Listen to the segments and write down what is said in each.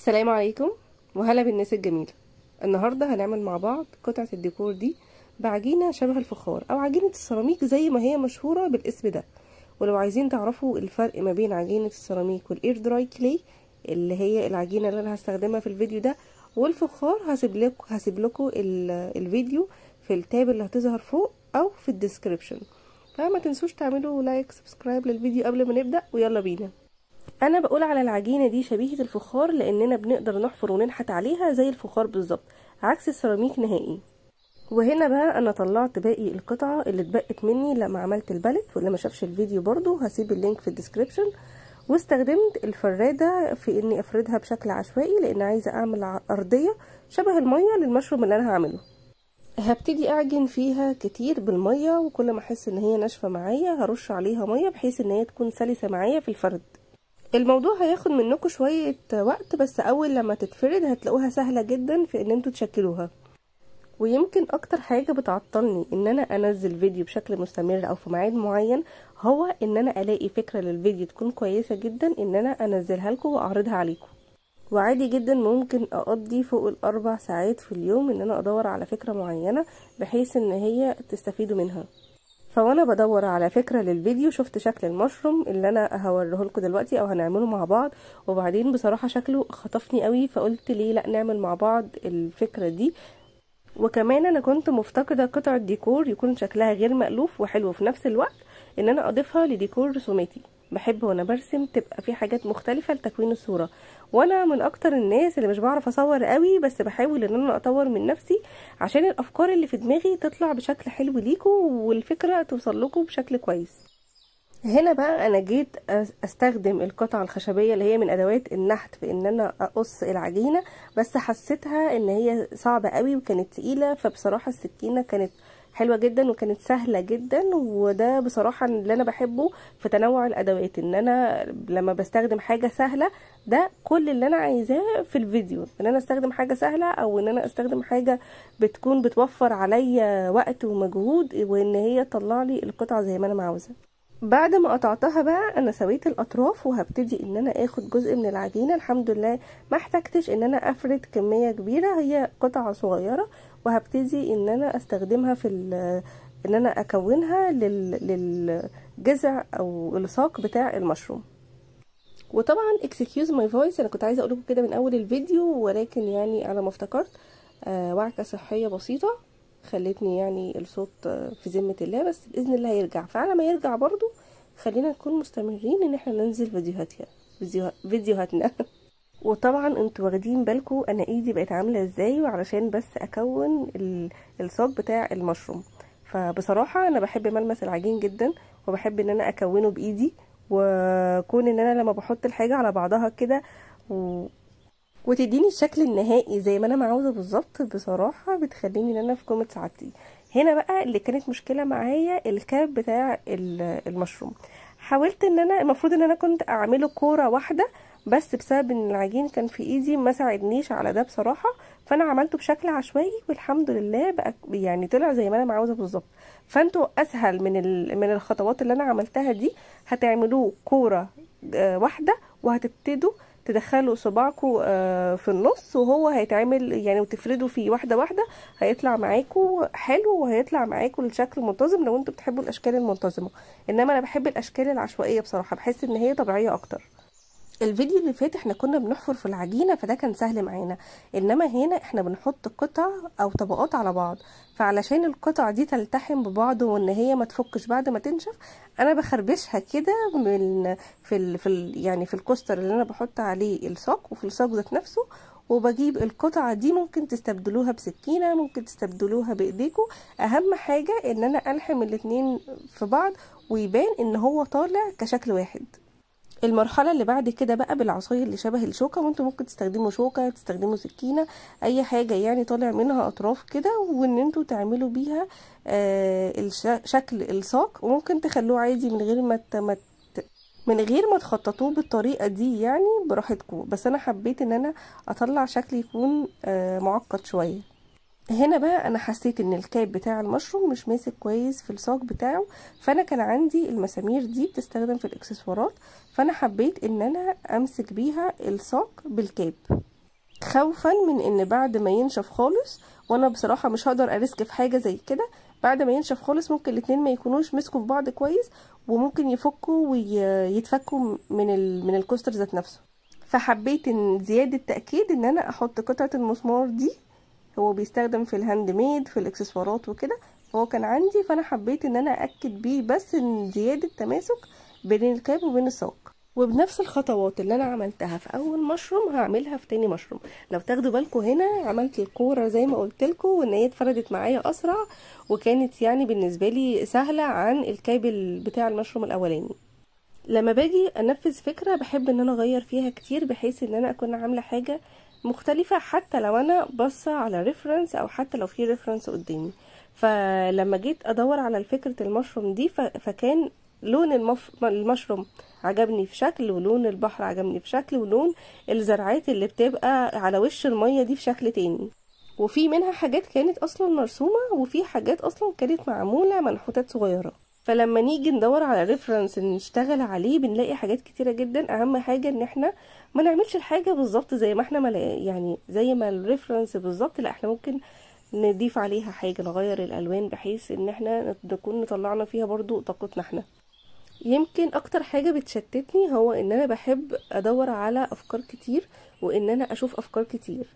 السلام عليكم وهلا بالناس الجميلة. النهاردة هنعمل مع بعض قطعة الديكور دي بعجينة شبه الفخار او عجينة السيراميك زي ما هي مشهورة بالاسم ده. ولو عايزين تعرفوا الفرق ما بين عجينة السيراميك والاير دراي كلي اللي هي العجينة اللي انا هستخدمها في الفيديو ده والفخار، هسيب لكم الفيديو في التاب اللي هتظهر فوق او في الديسكريبشن. فما تنسوش تعملوا لايك سبسكرايب للفيديو قبل ما نبدأ، ويلا بينا. انا بقول على العجينه دي شبيهه الفخار لاننا بنقدر نحفر وننحت عليها زي الفخار بالظبط، عكس السيراميك نهائي. وهنا بقى انا طلعت باقي القطعه اللي اتبقت مني لما عملت البالت، واللي ما شافش الفيديو برضو هسيب اللينك في الديسكريبشن. واستخدمت الفراده في اني افردها بشكل عشوائي لان عايزه اعمل ارضيه شبه الميه للمشروم اللي انا هعمله. هبتدي اعجن فيها كتير بالميه، وكل ما احس ان هي ناشفه معايا هرش عليها ميه بحيث ان هي تكون سلسه معايا في الفرد. الموضوع هياخد منكم شوية وقت، بس اول لما تتفرد هتلاقوها سهلة جدا في ان انتوا تشكلوها. ويمكن اكتر حاجة بتعطلني ان انا انزل فيديو بشكل مستمر او في ميعاد معين هو ان انا الاقي فكرة للفيديو تكون كويسة جدا ان انا انزلها لكم واعرضها عليكم. وعادي جدا ممكن اقضي فوق ال4 ساعات في اليوم ان انا ادور على فكرة معينة بحيث ان هي تستفيدوا منها. فوانا بدور على فكرة للفيديو شفت شكل المشروم اللي انا هوريه لكم دلوقتي او هنعمله مع بعض، وبعدين بصراحة شكله خطفني قوي فقلت ليه لا نعمل مع بعض الفكرة دي. وكمان انا كنت مفتقدة قطعة ديكور يكون شكلها غير مألوف وحلو في نفس الوقت ان انا اضيفها لديكور رسوماتي. بحب وانا برسم تبقى في حاجات مختلفة لتكوين الصورة، وانا من اكتر الناس اللي مش بعرف اصور قوي، بس بحاول ان انا اطور من نفسي عشان الافكار اللي في دماغي تطلع بشكل حلو ليكم والفكرة توصل لكم بشكل كويس. هنا بقى انا جيت استخدم القطعة الخشبية اللي هي من ادوات النحت في ان انا اقص العجينة، بس حسيتها ان هي صعبة قوي وكانت تقيلة، فبصراحة السكينة كانت حلوة جدا وكانت سهلة جدا. وده بصراحة اللي انا بحبه في تنوع الادوات، ان انا لما بستخدم حاجة سهلة ده كل اللي انا عايزاه في الفيديو، ان انا استخدم حاجة سهلة او ان انا استخدم حاجة بتكون بتوفر عليا وقت ومجهود، وان هي تطلع لي القطعة زي ما انا عاوزة. بعد ما قطعتها بقى انا سويت الاطراف وهبتدي ان انا اخد جزء من العجينه. الحمد لله ما احتجتش ان انا افرد كميه كبيره، هي قطعه صغيره، وهبتدي ان انا استخدمها في ان انا اكونها للجذع او الساق بتاع المشروم. وطبعا excuse my voice، انا كنت عايزه اقول لكم كده من اول الفيديو، ولكن يعني على ما افتكرت وعكه صحيه بسيطه خلتني يعني الصوت في ذمة الله، بس بإذن الله هيرجع. فعلى ما يرجع برضو خلينا نكون مستمرين ان احنا ننزل فيديوهاتنا. وطبعا انتوا واخدين بالكم انا ايدي بقت عاملة ازاي، وعلشان بس اكون الصاج بتاع المشروم. فبصراحة انا بحب ملمس العجين جدا وبحب ان انا اكونه بايدي، وكون ان انا لما بحط الحاجة على بعضها كده وتديني الشكل النهائي زي ما انا عاوزه بالظبط، بصراحه بتخليني ان انا في قمه سعادتي. هنا بقى اللي كانت مشكله معايا الكاب بتاع المشروم. حاولت ان انا المفروض ان انا كنت اعمله كوره واحده، بس بسبب ان العجين كان في ايدي ما ساعدنيش على ده بصراحه، فانا عملته بشكل عشوائي والحمد لله بقى يعني طلع زي ما انا عاوزه بالظبط. فانتوا اسهل من الخطوات اللي انا عملتها دي هتعملوه كوره واحده، وهتبتدوا تدخلوا صباعكم في النص وهو هيتعمل يعني، وتفردوا فيه واحده واحده هيطلع معاكم حلو، وهيطلع معاكم الشكل منتظم لو انتوا بتحبوا الاشكال المنتظمه. انما انا بحب الاشكال العشوائيه بصراحه، بحس ان هي طبيعيه اكتر. الفيديو اللي فات احنا كنا بنحفر في العجينه فده كان سهل معانا، انما هنا احنا بنحط قطع او طبقات على بعض، فعلشان القطع دي تلتحم ببعض وان هي ما تفكش بعد ما تنشف انا بخربشها كده من يعني في الكوستر اللي انا بحط عليه الصاج، وفي الصاج ذات نفسه. وبجيب القطعه دي ممكن تستبدلوها بسكينه، ممكن تستبدلوها بايديكم، اهم حاجه ان انا الحم الاتنين في بعض ويبان ان هو طالع كشكل واحد. المرحلة اللي بعد كده بقى بالعصاية اللي شبه الشوكة، وانتم ممكن تستخدموا شوكة تستخدموا سكينة اي حاجة يعني طالع منها اطراف كده، وان انتوا تعملوا بيها شكل الساق. وممكن تخلوه عادي من غير ما تخططوه بالطريقة دي يعني براحتكم، بس انا حبيت ان انا اطلع شكل يكون معقد شوية. هنا بقى انا حسيت ان الكاب بتاع المشروم مش ماسك كويس في الصاج بتاعه، فانا كان عندي المسامير دي بتستخدم في الاكسسوارات، فانا حبيت ان انا امسك بيها الصاج بالكاب. خوفا من ان بعد ما ينشف خالص، وانا بصراحة مش هقدر اريسك في حاجة زي كده، بعد ما ينشف خالص ممكن الاتنين ما يكونوش مسكوا في بعض كويس، وممكن يفكوا ويتفكوا من الكوستر ذات نفسه. فحبيت ان زيادة تأكيد ان انا احط قطعة المسمار دي، هو بيستخدم في الهاند ميد في الاكسسوارات وكده، هو كان عندي، فانا حبيت ان انا اكد بيه بس ان زيادة تماسك بين الكاب وبين الساق. وبنفس الخطوات اللي انا عملتها في اول مشروم هعملها في تاني مشروم. لو تاخدوا بالكم هنا عملت الكوره زي ما قلت لكم، وان هي اتفردت معايا اسرع، وكانت يعني بالنسبه لي سهله عن الكابل بتاع المشروم الاولاني. لما باجي انفذ فكره بحب ان انا اغير فيها كتير، بحيث ان انا اكون عامله حاجه مختلفه، حتى لو انا باصه على ريفرنس او حتى لو في ريفرنس قدامي. فلما جيت ادور على فكره المشروم دي فكان لون المشروم عجبني في شكل، ولون البحر عجبني في شكل، ولون الزرعات اللي بتبقى على وش المية دي في شكل تاني. وفي منها حاجات كانت اصلا مرسومة، وفي حاجات اصلا كانت معمولة منحوتات صغيرة. فلما نيجي ندور على ريفرنس نشتغل عليه بنلاقي حاجات كتيرة جدا. اهم حاجة ان احنا ما نعملش الحاجة بالظبط زي ما احنا يعني زي ما الريفرنس بالظبط، لا احنا ممكن نضيف عليها حاجة، نغير الالوان بحيث ان احنا نكون نطلعنا فيها برضو طاقتنا احنا. يمكن اكتر حاجة بتشتتني هو ان انا بحب ادور على افكار كتير، وان انا اشوف افكار كتير،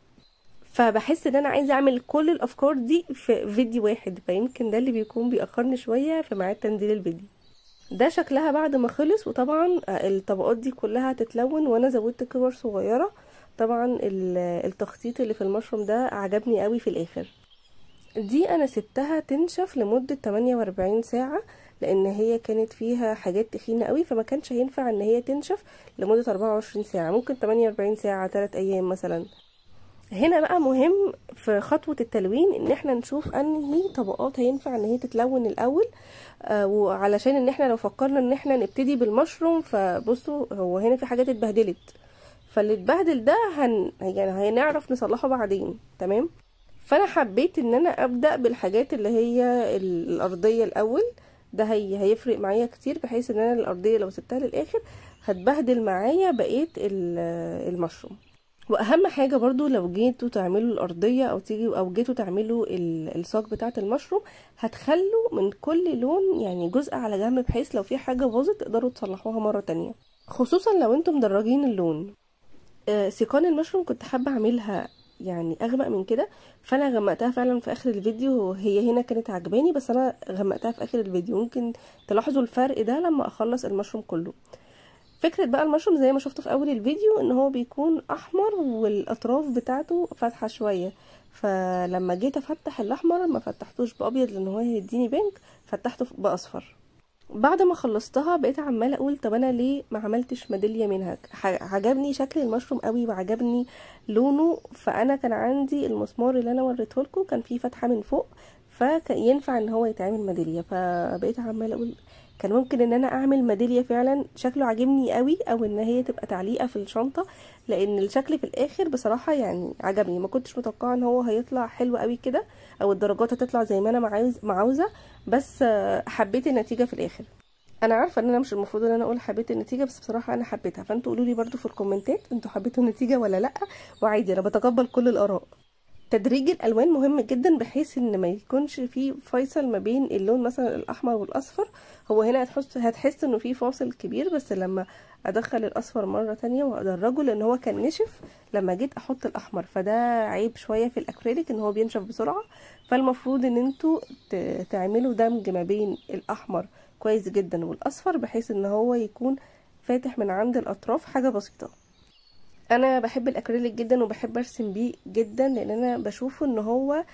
فبحس ان انا عايزة اعمل كل الافكار دي في فيديو واحد، فيمكن ده اللي بيكون بيأخرني شوية في ميعاد تنزيل الفيديو. ده شكلها بعد ما خلص، وطبعا الطبقات دي كلها هتتلون، وانا زودت كور صغيرة. طبعا التخطيط اللي في المشروم ده عجبني قوي في الاخر. دي انا سبتها تنشف لمدة 48 ساعة، لان هي كانت فيها حاجات تخينة قوي، فما كانش هينفع ان هي تنشف لمدة 24 ساعة، ممكن 48 ساعة 3 ايام مثلا. هنا بقى مهم في خطوة التلوين ان احنا نشوف انهي طبقات هينفع ان هي تتلون الاول، وعلشان ان احنا لو فكرنا ان احنا نبتدي بالمشروم، فبصوا هو هنا في حاجات اتبهدلت، فاللي اتبهدل ده يعني هنعرف نصلحه بعدين. تمام. فانا حبيت ان انا ابدا بالحاجات اللي هي الارضيه الاول، ده هيفرق معايا كتير، بحيث ان انا الارضيه لو سبتها للاخر هتبهدل معايا بقيه المشروم. واهم حاجه برضو لو جيتوا تعملوا الارضيه او جيتوا تعملوا الصاج بتاعه المشروم، هتخلوا من كل لون يعني جزء على جنب، بحيث لو في حاجه باظت تقدروا تصلحوها مره تانية، خصوصا لو انتم مدرجين اللون. سيقان المشروم كنت حابه اعملها يعني اغمق من كده، فانا غمقتها فعلا في اخر الفيديو. هي هنا كانت عجباني بس انا غمقتها في اخر الفيديو، ممكن تلاحظوا الفرق ده لما اخلص المشروم كله. فكرة بقى المشروم زي ما شفتوا في اول الفيديو ان هو بيكون احمر والاطراف بتاعته فاتحة شوية، فلما جيت افتح الاحمر ما فتحتوش بابيض لان هو هيديني بينك، فتحته باصفر. بعد ما خلصتها بقيت عماله اقول طب انا ليه ما عملتش ميداليه منها، عجبني شكل المشروم قوي وعجبني لونه، فانا كان عندي المسمار اللي انا وريته لكم كان فيه فتحه من فوق، فينفع ان هو يتعمل ميداليه. فبقيت عماله اقول كان ممكن ان انا اعمل ميداليه فعلا شكله عاجبني قوي، او ان هي تبقى تعليقه في الشنطه، لان الشكل في الاخر بصراحه يعني عجبني. ما كنتش متوقعه ان هو هيطلع حلو قوي كده، او الدرجات هتطلع زي ما انا عاوزه، بس حبيت النتيجه في الاخر. انا عارفه ان انا مش المفروض ان انا اقول حبيت النتيجه، بس بصراحه انا حبيتها، فانتوا قولوا لي برده في الكومنتات انتوا حبيتوا النتيجه ولا لا، وعادي انا بتقبل كل الاراء. تدريج الالوان مهم جدا، بحيث ان ما يكونش في فيصل ما بين اللون مثلا الاحمر والاصفر. هو هنا هتحس انه في فاصل كبير، بس لما ادخل الاصفر مره تانية وادرجه، لان هو كان نشف لما جيت احط الاحمر، فده عيب شويه في الاكريليك ان هو بينشف بسرعه. فالمفروض ان انتوا تعملوا دمج ما بين الاحمر كويس جدا والاصفر، بحيث ان هو يكون فاتح من عند الاطراف حاجه بسيطه. انا بحب الاكريليك جدا وبحب ارسم بيه جدا، لان انا بشوفه ان هو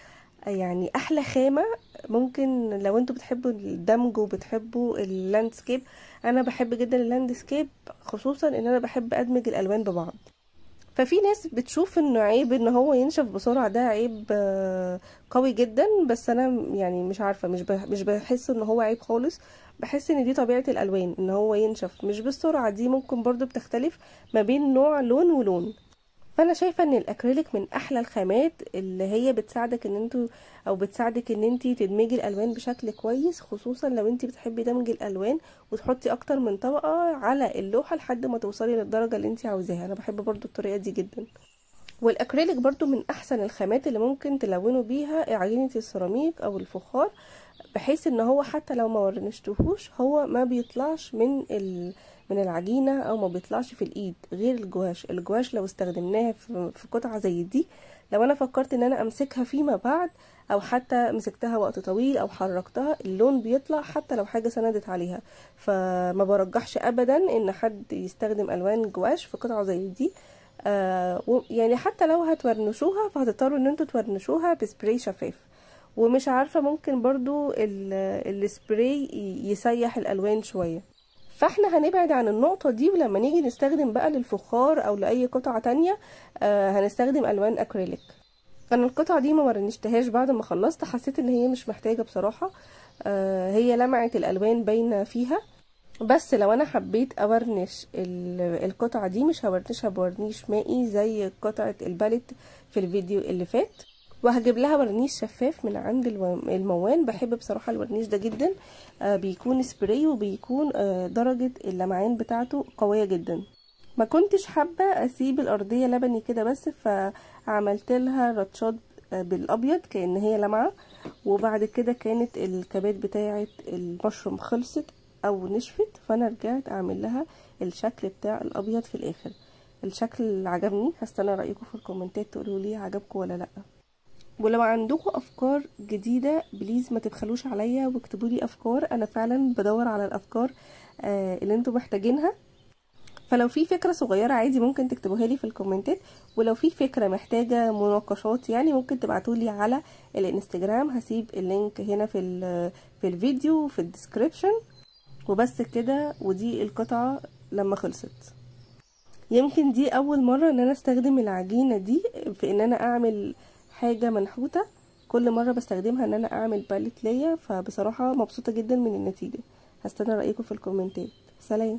يعني احلى خامة. ممكن لو انتوا بتحبوا الدمج وبتحبوا اللاندسكيب، انا بحب جدا اللاندسكيب، خصوصا ان انا بحب ادمج الالوان ببعض. ففي ناس بتشوف انه عيب ان هو ينشف بسرعة، ده عيب قوي جدا، بس انا يعني مش عارفة، مش بحس ان هو عيب خالص. بحس ان دي طبيعة الالوان ان هو ينشف مش بالسرعة دي، ممكن برضو بتختلف ما بين نوع لون ولون. فانا شايفه ان الاكريليك من احلى الخامات اللي هي بتساعدك ان انتي تدمجي الالوان بشكل كويس، خصوصا لو انتي بتحبي دمج الالوان وتحطي اكتر من طبقه على اللوحه لحد ما توصلي للدرجه اللي انتي عاوزاها. انا بحب برضو الطريقه دي جدا. والاكريليك برضو من احسن الخامات اللي ممكن تلونوا بيها عجينة السيراميك او الفخار، بحيث ان هو حتى لو ما ورنشتهوش هو ما بيطلعش من العجينة او ما بيطلعش في الايد، غير الجواش لو استخدمناها في قطعة زي دي، لو انا فكرت ان انا امسكها فيما بعد او حتى مسكتها وقت طويل او حركتها، اللون بيطلع حتى لو حاجة سندت عليها. فما برجحش ابدا ان حد يستخدم الوان جواش في قطعة زي دي. يعني حتى لو هتورنشوها فهتضطروا ان انتوا تورنشوها بسبراي شفاف، ومش عارفة ممكن برضو السبراي يسيح الالوان شوية. فاحنا هنبعد عن النقطة دي، ولما نيجي نستخدم بقى للفخار او لاي قطعة تانية هنستخدم الوان اكريليك. انا القطعة دي ما ورنشتهاش بعد ما خلصت، حسيت ان هي مش محتاجة بصراحة، هي لمعة الالوان باينة فيها. بس لو انا حبيت اورنش القطعة دي مش هورنشها بورنيش مائي زي قطعة الباليت في الفيديو اللي فات، وهجيب لها ورنيش شفاف من عند الموان. بحب بصراحة الورنيش ده جدا، بيكون سبراي وبيكون درجة اللمعان بتاعته قوية جدا. ما كنتش حابة اسيب الارضية لبني كده بس، فعملت لها رطشات بالابيض كأن هي لمعة، وبعد كده كانت الكبات بتاعة المشروم خلصت او نشفت، فانا رجعت اعمل لها الشكل بتاع الابيض في الاخر. الشكل عجبني، هستنى رايكم في الكومنتات تقولوا لي عجبكم ولا لا. ولو عندكم افكار جديده بليز ما تبخلوش عليا واكتبوا لي افكار، انا فعلا بدور على الافكار اللي انتم محتاجينها. فلو في فكره صغيره عادي ممكن تكتبوها لي في الكومنتات، ولو في فكره محتاجه مناقشات يعني ممكن تبعتولي على الانستجرام، هسيب اللينك هنا في الفيديو في الديسكريبشن. وبس كده، ودي القطعة لما خلصت. يمكن دي اول مرة ان انا استخدم العجينة دي في ان انا اعمل حاجة منحوتة، كل مرة بستخدمها ان انا اعمل باليت ليا، فبصراحة مبسوطة جدا من النتيجة. هستنى رأيكم في الكومنتات. سلام.